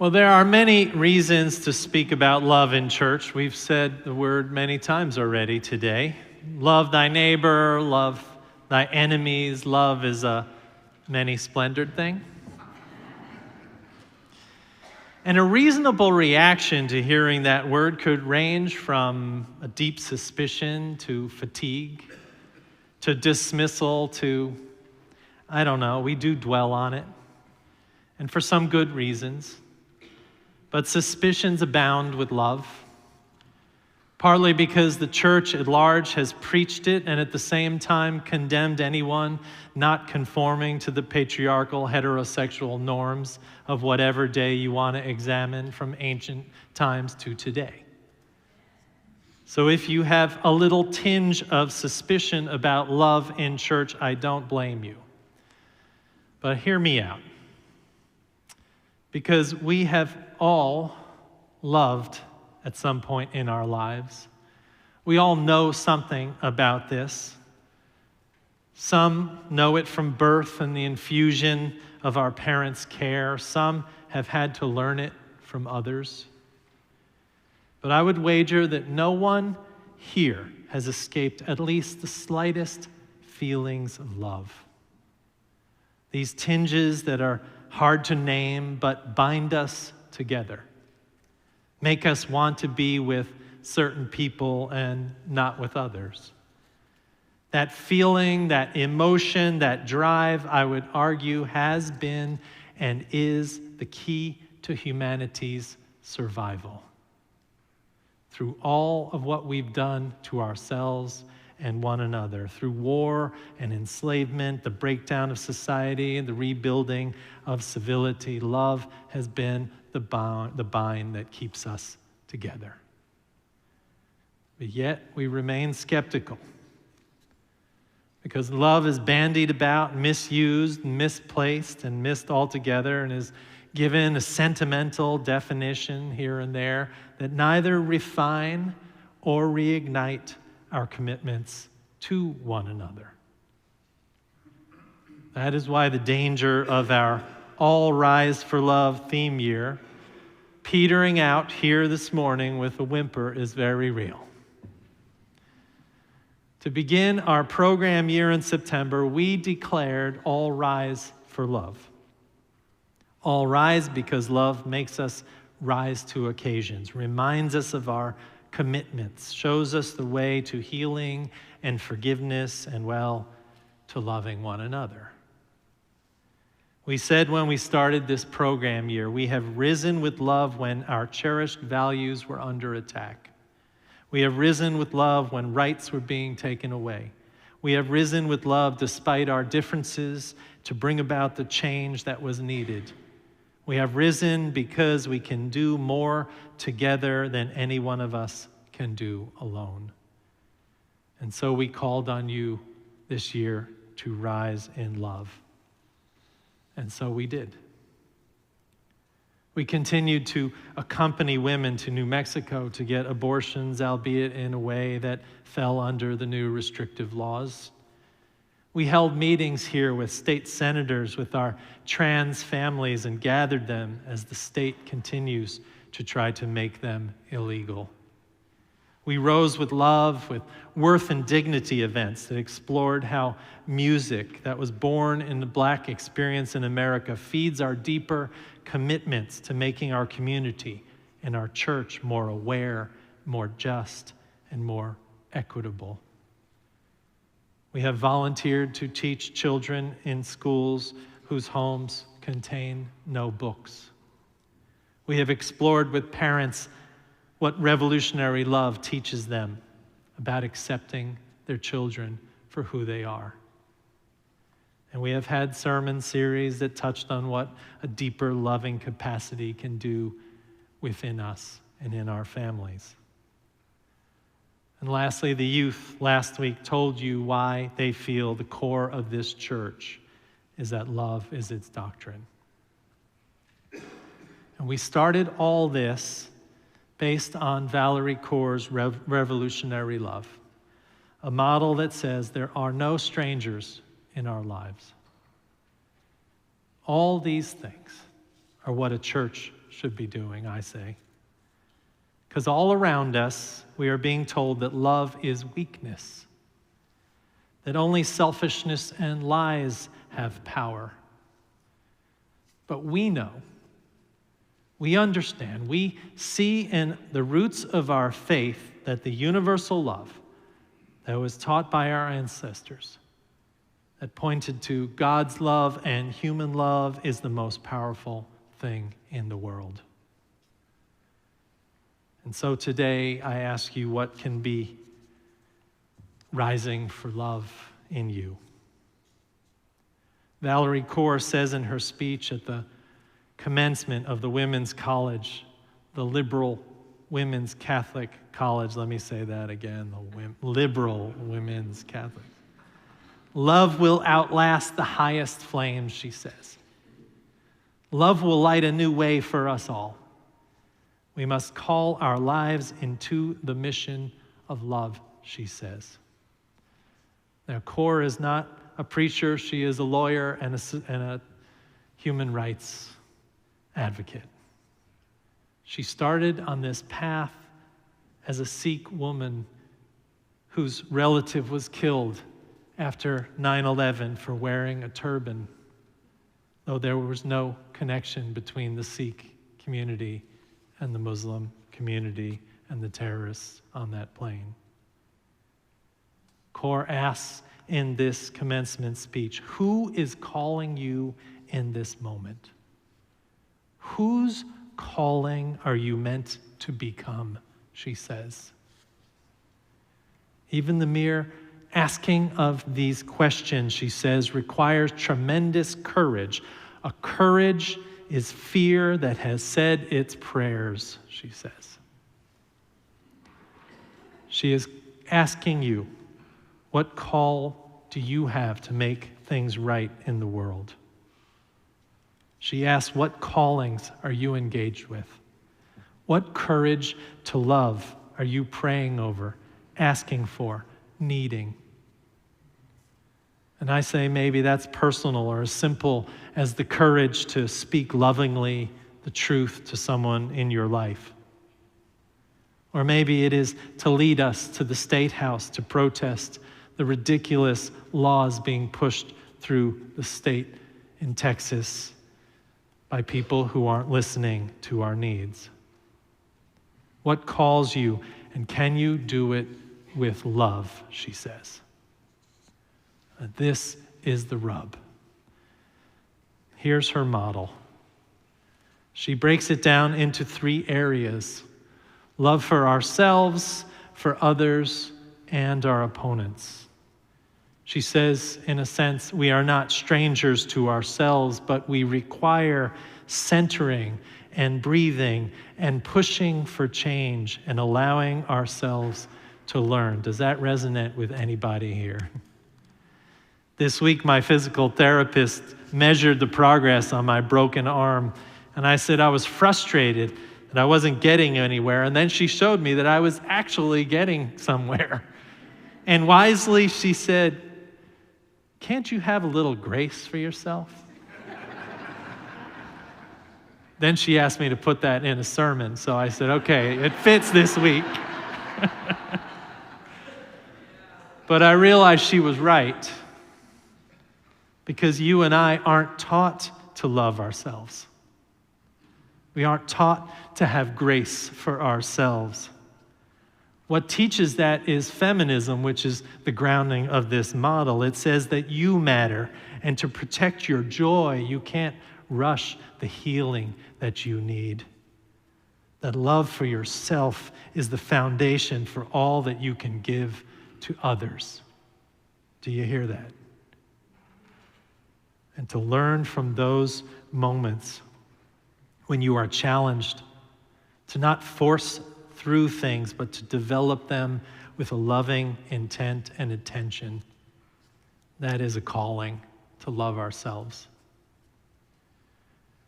Well, there are many reasons to speak about love in church. We've said the word many times already today. Love thy neighbor, love thy enemies. Love is a many-splendored thing. And a reasonable reaction to hearing that word could range from a deep suspicion to fatigue, to dismissal to, I don't know, we do dwell on it, and for some good reasons. But suspicions abound with love, partly because the church at large has preached it and at the same time condemned anyone not conforming to the patriarchal heterosexual norms of whatever day you want to examine from ancient times to today. So if you have a little tinge of suspicion about love in church, I don't blame you. But hear me out. Because we have all loved at some point in our lives. We all know something about this. Some know it from birth and the infusion of our parents' care. Some have had to learn it from others. But I would wager that no one here has escaped at least the slightest feelings of love. These tinges that are hard to name but bind us together, make us want to be with certain people and not with others. That feeling, that emotion, that drive, I would argue, has been and is the key to humanity's survival. Through all of what we've done to ourselves and one another, through war and enslavement, the breakdown of society, and the rebuilding of civility, love has been the bind that keeps us together. But yet we remain skeptical because love is bandied about, misused, misplaced, and missed altogether, and is given a sentimental definition here and there that neither refine or reignite our commitments to one another. That is why the danger of our All Rise for Love theme year petering out here this morning with a whimper is very real. To begin our program year in September, we declared All Rise for Love. All rise because love makes us rise to occasions, reminds us of our commitments, shows us the way to healing and forgiveness and, well, to loving one another. We said when we started this program year, we have risen with love when our cherished values were under attack. We have risen with love when rights were being taken away. We have risen with love despite our differences to bring about the change that was needed. We have risen because we can do more together than any one of us can do alone. And so we called on you this year to rise in love. And so we did. We continued to accompany women to New Mexico to get abortions, albeit in a way that fell under the new restrictive laws. We held meetings here with state senators, with our trans families, and gathered them as the state continues to try to make them illegal. We rose with love, with worth and dignity events that explored how music that was born in the Black experience in America feeds our deeper commitments to making our community and our church more aware, more just, and more equitable. We have volunteered to teach children in schools whose homes contain no books. We have explored with parents what revolutionary love teaches them about accepting their children for who they are. And we have had sermon series that touched on what a deeper loving capacity can do within us and in our families. And lastly, the youth last week told you why they feel the core of this church is that love is its doctrine. And we started all this based on Valerie Kaur's revolutionary love, a model that says there are no strangers in our lives. All these things are what a church should be doing, I say. Because all around us, we are being told that love is weakness, that only selfishness and lies have power. But we know, we understand, we see in the roots of our faith that the universal love that was taught by our ancestors, that pointed to God's love and human love, is the most powerful thing in the world. And so today I ask you, what can be rising for love in you? Valerie Kaur says in her speech at the commencement of the Women's College, the liberal Women's Catholic College, let me say that again, the liberal Women's Catholic. Love will outlast the highest flames, she says. Love will light a new way for us all. We must call our lives into the mission of love, she says. Now, Kaur is not a preacher. She is a lawyer and a human rights advocate. She started on this path as a Sikh woman whose relative was killed after 9/11 for wearing a turban, though there was no connection between the Sikh community and the Muslim community and the terrorists on that plane. Kaur asks in this commencement speech, who is calling you in this moment? Whose calling are you meant to become, she says. Even the mere asking of these questions, she says, requires tremendous courage. A courage is fear that has said its prayers, she says. She is asking you, what call do you have to make things right in the world? She asks, what callings are you engaged with? What courage to love are you praying over, asking for, needing? And I say maybe that's personal or as simple as the courage to speak lovingly the truth to someone in your life. Or maybe it is to lead us to the State House to protest the ridiculous laws being pushed through the state in Texas by people who aren't listening to our needs. What calls you, and can you do it with love, she says. This is the rub. Here's her model. She breaks it down into 3 areas: love for ourselves, for others, and our opponents. She says, in a sense, we are not strangers to ourselves, but we require centering and breathing and pushing for change and allowing ourselves to learn. Does that resonate with anybody here? This week, my physical therapist measured the progress on my broken arm, and I said I was frustrated that I wasn't getting anywhere, and then she showed me that I was actually getting somewhere. And wisely, she said, can't you have a little grace for yourself? Then she asked me to put that in a sermon, so I said, okay, it fits this week. But I realized she was right, because you and I aren't taught to love ourselves. We aren't taught to have grace for ourselves. What teaches that is feminism, which is the grounding of this model. It says that you matter, and to protect your joy, you can't rush the healing that you need. That love for yourself is the foundation for all that you can give to others. Do you hear that? And to learn from those moments when you are challenged, to not force through things, but to develop them with a loving intent and intention. That is a calling to love ourselves.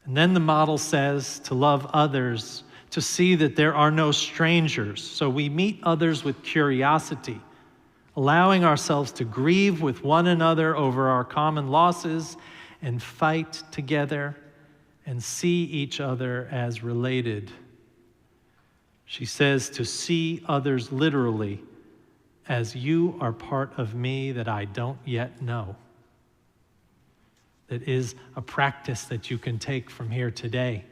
And then the model says to love others, to see that there are no strangers. So we meet others with curiosity, allowing ourselves to grieve with one another over our common losses and fight together and see each other as related. She says to see others literally as you are part of me that I don't yet know. That is a practice that you can take from here today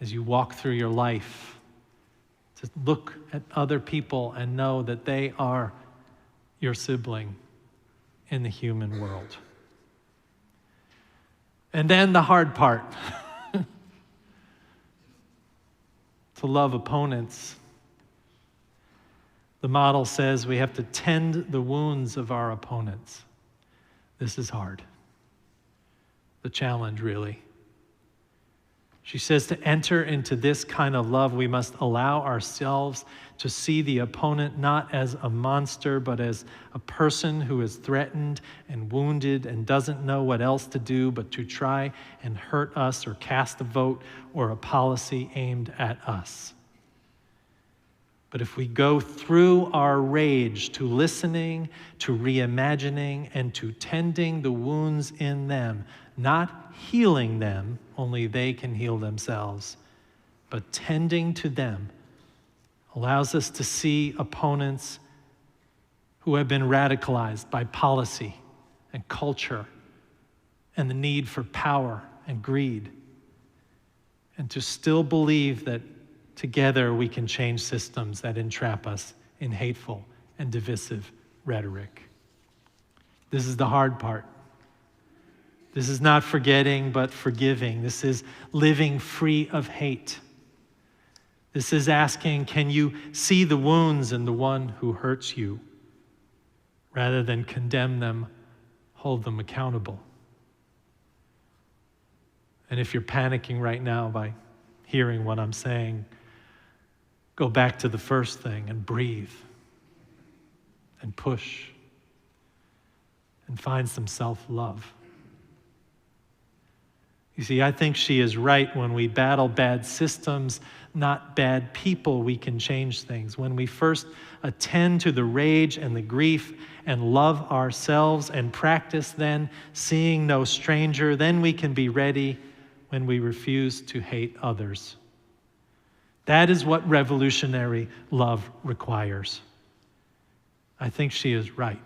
as you walk through your life, to look at other people and know that they are your sibling in the human world. And then the hard part, to love opponents. The model says we have to tend the wounds of our opponents. This is hard. The challenge, really. She says to enter into this kind of love, we must allow ourselves to see the opponent not as a monster, but as a person who is threatened and wounded and doesn't know what else to do but to try and hurt us or cast a vote or a policy aimed at us. But if we go through our rage to listening, to reimagining, and to tending the wounds in them, not healing them, only they can heal themselves, but tending to them, allows us to see opponents who have been radicalized by policy and culture and the need for power and greed, and to still believe that together we can change systems that entrap us in hateful and divisive rhetoric. This is the hard part. This is not forgetting, but forgiving. This is living free of hate. This is asking, can you see the wounds in the one who hurts you? Rather than condemn them, hold them accountable. And if you're panicking right now by hearing what I'm saying, go back to the first thing and breathe and push and find some self-love. You see, I think she is right. When we battle bad systems, not bad people, we can change things. When we first attend to the rage and the grief and love ourselves and practice then seeing no stranger, then we can be ready when we refuse to hate others. That is what revolutionary love requires. I think she is right.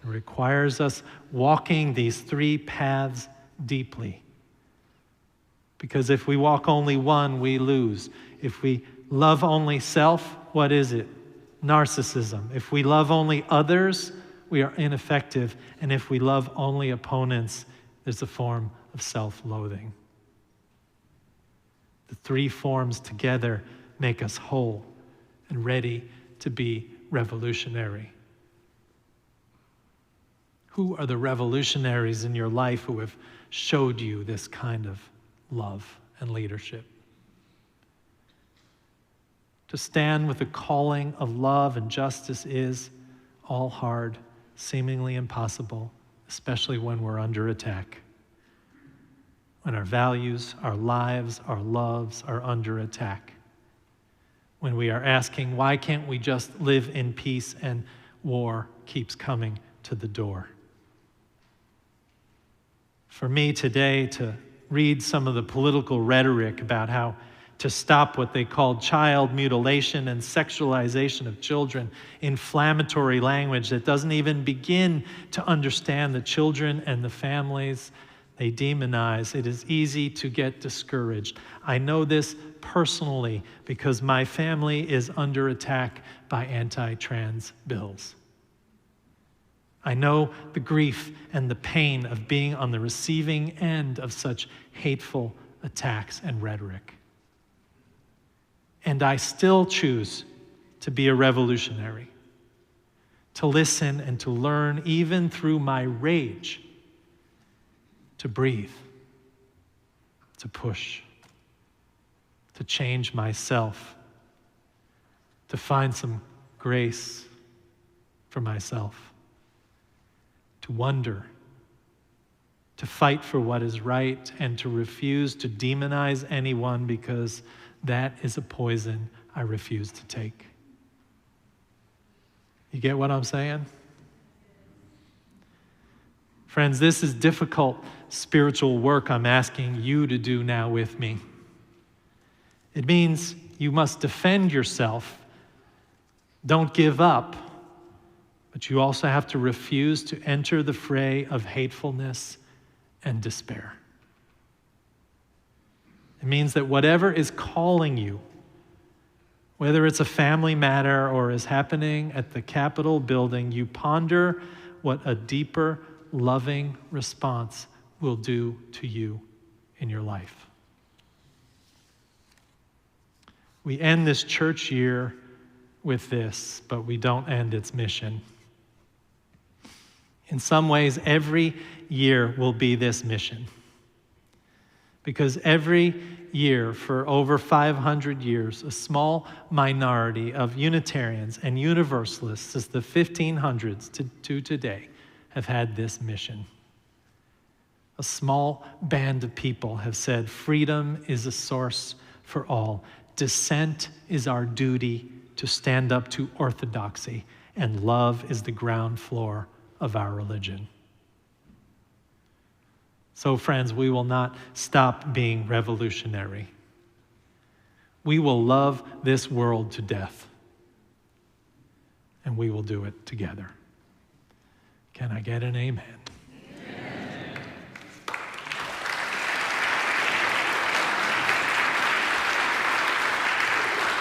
It requires us walking these three paths deeply. Because if we walk only one, we lose. If we love only self, what is it? Narcissism. If we love only others, we are ineffective. And if we love only opponents, there's a form of self-loathing. The three forms together make us whole and ready to be revolutionary. Who are the revolutionaries in your life who have showed you this kind of love and leadership? To stand with the calling of love and justice is all hard, seemingly impossible, especially when we're under attack. When our values, our lives, our loves are under attack. When we are asking, why can't we just live in peace, and war keeps coming to the door. For me today to read some of the political rhetoric about how to stop what they called child mutilation and sexualization of children, inflammatory language that doesn't even begin to understand the children and the families they demonize, it is easy to get discouraged. I know this personally because my family is under attack by anti-trans bills. I know the grief and the pain of being on the receiving end of such hateful attacks and rhetoric. And I still choose to be a revolutionary, to listen and to learn even through my rage, to breathe, to push, to change myself, to find some grace for myself, to wonder, to fight for what is right, and to refuse to demonize anyone because that is a poison I refuse to take. You get what I'm saying? Friends, this is difficult spiritual work I'm asking you to do now with me. It means you must defend yourself. Don't give up. But you also have to refuse to enter the fray of hatefulness and despair. It means that whatever is calling you, whether it's a family matter or is happening at the Capitol building, you ponder what a deeper, loving response will do to you in your life. We end this church year with this, but we don't end its mission. In some ways, every year will be this mission. Because every year for over 500 years, a small minority of Unitarians and Universalists since the 1500s to today have had this mission. A small band of people have said, freedom is a source for all. Dissent is our duty to stand up to orthodoxy, and love is the ground floor of our religion. So, friends, we will not stop being revolutionary. We will love this world to death, and we will do it together. Can I get an amen?